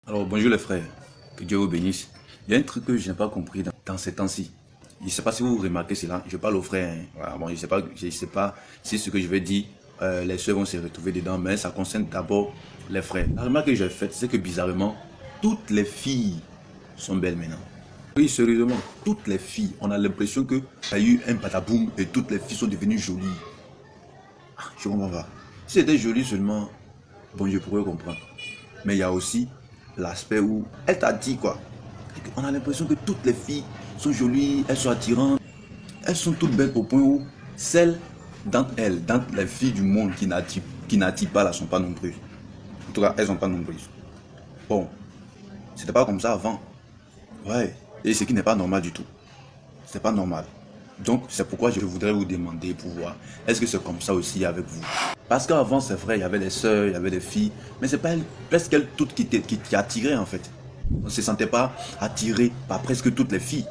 Alors bonjour les frères, que Dieu vous bénisse. Il y a un truc que je n'ai pas compris dans ces temps-ci. Je ne sais pas si vous remarquez cela, je parle aux frères. Hein. Voilà, bon, je sais pas si ce que je vais dire, les soeurs vont se retrouver dedans, mais ça concerne d'abord les frères. La remarque que j'ai faite, c'est que bizarrement, toutes les filles sont belles maintenant. Oui, sérieusement, toutes les filles, on a l'impression qu'il y a eu un pataboum et toutes les filles sont devenues jolies. Je comprends pas. Si c'était joli seulement, bon, je pourrais comprendre. Mais il y a aussi l'aspect où elle t'a dit quoi. On a l'impression que toutes les filles sont jolies, elles sont attirantes, elles sont toutes belles au point où celles d'entre elles, d'entre les filles du monde qui n'attirent pas, là, sont pas nombreuses. En tout cas, elles sont pas nombreuses. Bon, c'était pas comme ça avant. Ouais, et ce qui n'est pas normal du tout. C'est pas normal. Donc, c'est pourquoi je voudrais vous demander pour voir, est-ce que c'est comme ça aussi avec vous? Parce qu'avant, c'est vrai, il y avait des sœurs, il y avait des filles, mais c'est pas presque elles toutes qui attiraient en fait. On ne se sentait pas attiré par presque toutes les filles.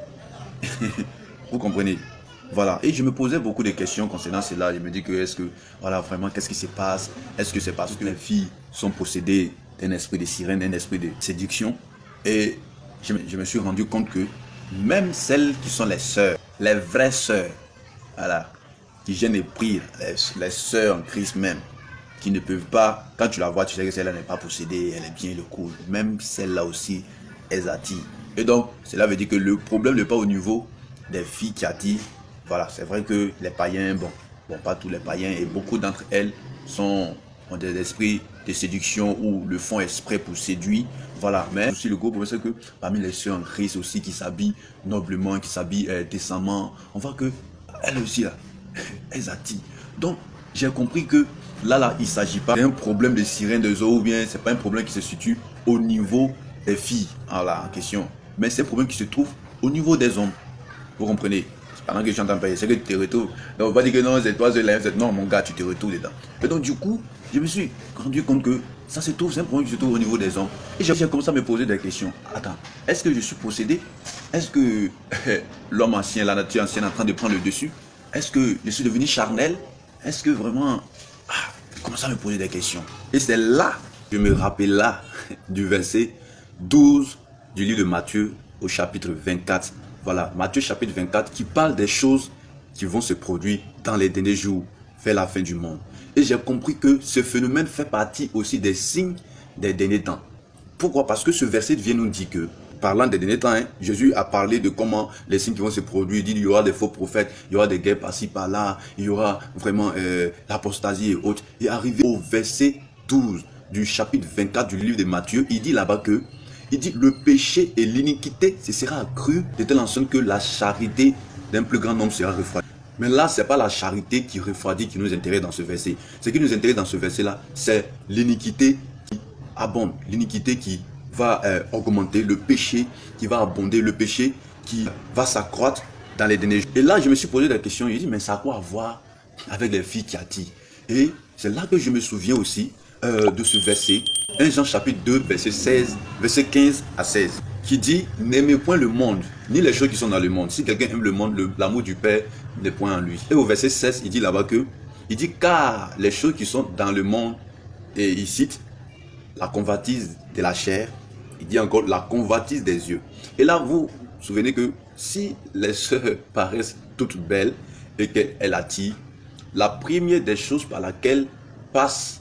Vous comprenez? Voilà. Et je me posais beaucoup de questions concernant cela. Je me dis que, est-ce que, voilà, vraiment, qu'est-ce qui se passe? Est-ce que c'est parce que les filles sont possédées d'un esprit de sirène, d'un esprit de séduction? Et je me suis rendu compte que même celles qui sont les sœurs, les vraies sœurs, voilà, qui gênent et prient, les sœurs en Christ même, qui ne peuvent pas, quand tu la vois, tu sais que celle-là n'est pas possédée, elle est bien le coup. Même celle-là aussi, elles attirent. Et donc, cela veut dire que le problème n'est pas au niveau des filles qui attirent. Voilà, c'est vrai que les païens, bon, pas tous les païens, et beaucoup d'entre elles ont des esprits de séduction ou le font exprès pour séduire. Voilà, mais aussi le gros problème, c'est que parmi les sœurs en Christ aussi qui s'habillent noblement, qui s'habillent décemment, on voit que elles aussi, là, elles attirent. Donc, j'ai compris que là, il ne s'agit pas d'un problème de sirène de zoo, ou bien c'est pas un problème qui se situe au niveau des filles en question, mais c'est un problème qui se trouve au niveau des hommes. Vous comprenez? Pendant que j'entends parler, c'est que tu te retrouves. Donc, on va dire que non, c'est toi, c'est là, non, mon gars, tu te retrouves dedans. Et donc, du coup, je me suis rendu compte que ça se trouve, c'est un problème qui se trouve au niveau des hommes. Et j'ai commencé à me poser des questions. Attends, est-ce que je suis possédé? Est-ce que l'homme ancien, la nature ancienne est en train de prendre le dessus? Est-ce que je suis devenu charnel? Est-ce que vraiment... je commence à me poser des questions. Et c'est là, je me rappelle là, du verset 12 du livre de Matthieu au chapitre 24. Voilà, Matthieu chapitre 24 qui parle des choses qui vont se produire dans les derniers jours, vers la fin du monde. Et j'ai compris que ce phénomène fait partie aussi des signes des derniers temps. Pourquoi? Parce que ce verset vient nous dire que, parlant des derniers temps, Jésus a parlé de comment les signes qui vont se produire. Il dit qu'il y aura des faux prophètes, il y aura des guerres par-ci, par-là, il y aura vraiment l'apostasie et autres. Et arrivé au verset 12 du chapitre 24 du livre de Matthieu, il dit là-bas que il dit le péché et l'iniquité, ce sera accru de telle sorte que la charité d'un plus grand nombre sera refroidie. Mais là, ce n'est pas la charité qui refroidit qui nous intéresse dans ce verset. Ce qui nous intéresse dans ce verset-là, c'est l'iniquité qui abonde, l'iniquité qui va augmenter, le péché qui va abonder, le péché qui va s'accroître dans les derniers jours. Et là, je me suis posé la question, je dis, mais ça a quoi à voir avec les filles qui attirent? Et c'est là que je me souviens aussi de ce verset, 1 Jean chapitre 2, verset 15 à 16, qui dit, n'aimez point le monde, ni les choses qui sont dans le monde. Si quelqu'un aime le monde, l'amour du Père n'est point en lui. Et au verset 16, il dit là-bas que, il dit, car les choses qui sont dans le monde, et il cite, la convoitise de la chair, il dit encore, la convoitise des yeux. Et là, vous vous souvenez que si les sœurs paraissent toutes belles et qu'elles attirent, la première des choses par laquelle passe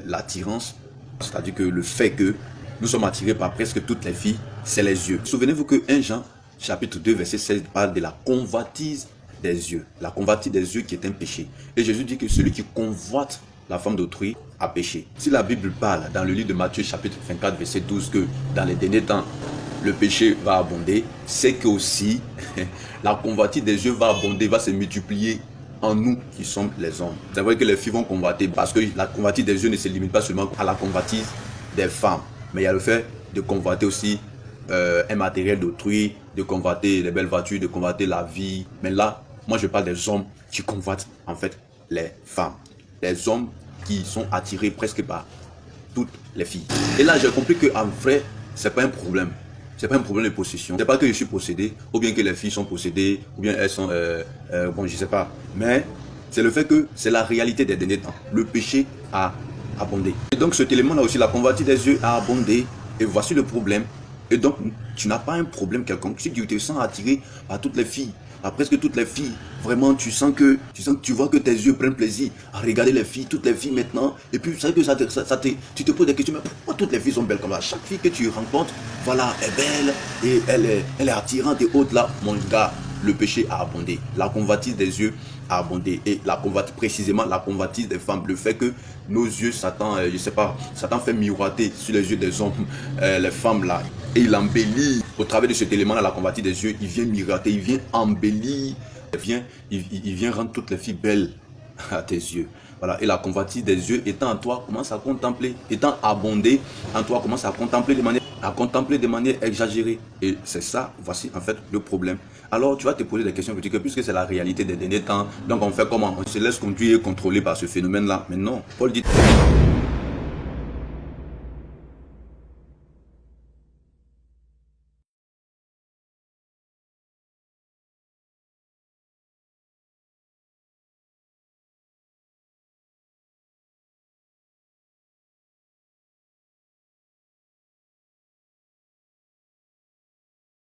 l'attirance, c'est-à-dire que le fait que nous sommes attirés par presque toutes les filles, c'est les yeux. Souvenez-vous que 1 Jean chapitre 2 verset 16 parle de la convoitise des yeux. La convoitise des yeux qui est un péché. Et Jésus dit que celui qui convoite la femme d'autrui a péché. Si la Bible parle dans le livre de Matthieu chapitre 24 verset 12 que dans les derniers temps le péché va abonder, c'est que aussi la convoitise des yeux va abonder, va se multiplier en nous qui sommes les hommes. C'est vrai que les filles vont convoiter parce que la convoitise des yeux ne se limite pas seulement à la convoitise des femmes, mais il y a le fait de convoiter aussi un matériel d'autrui, de convoiter les belles voitures, de convoiter la vie. Mais là, moi je parle des hommes qui convoitent en fait les femmes. Les hommes qui sont attirés presque par toutes les filles. Et là j'ai compris qu'en vrai, c'est pas un problème. C'est pas un problème de possession. C'est pas que je suis possédé, ou bien que les filles sont possédées, ou bien elles sont, bon, je sais pas. Mais c'est le fait que c'est la réalité des derniers temps. Le péché a abondé. Et donc cet élément-là aussi, la convoitise des yeux a abondé. Et voici le problème. Et donc, tu n'as pas un problème quelconque. Si tu te sens attiré par toutes les filles, par presque toutes les filles, vraiment, tu vois que tes yeux prennent plaisir à regarder les filles, toutes les filles maintenant. Et puis, c'est que tu te poses des questions, mais pourquoi toutes les filles sont belles comme ça? Chaque fille que tu rencontres, voilà, est belle et elle est attirante et autres là. Mon gars, le péché a abondé. La convoitise des yeux a abondé. Et précisément la convoitise des femmes. Le fait que nos yeux, Satan, je sais pas, Satan fait miroiter sur les yeux des hommes, les femmes là. Et il embellit. Au travers de cet élément là, la convoitise des yeux, il vient miroiter, il vient embellir. Il vient rendre toutes les filles belles à tes yeux. Voilà. Et la convoitise des yeux étant en toi, commence à contempler. Étant abondé en toi, commence à contempler de manière exagérée. Et c'est ça, voici en fait le problème. Alors tu vas te poser des questions critiques, puisque c'est la réalité des derniers temps. Donc on fait comment? On se laisse conduire et contrôler par ce phénomène-là. Mais non, Paul dit...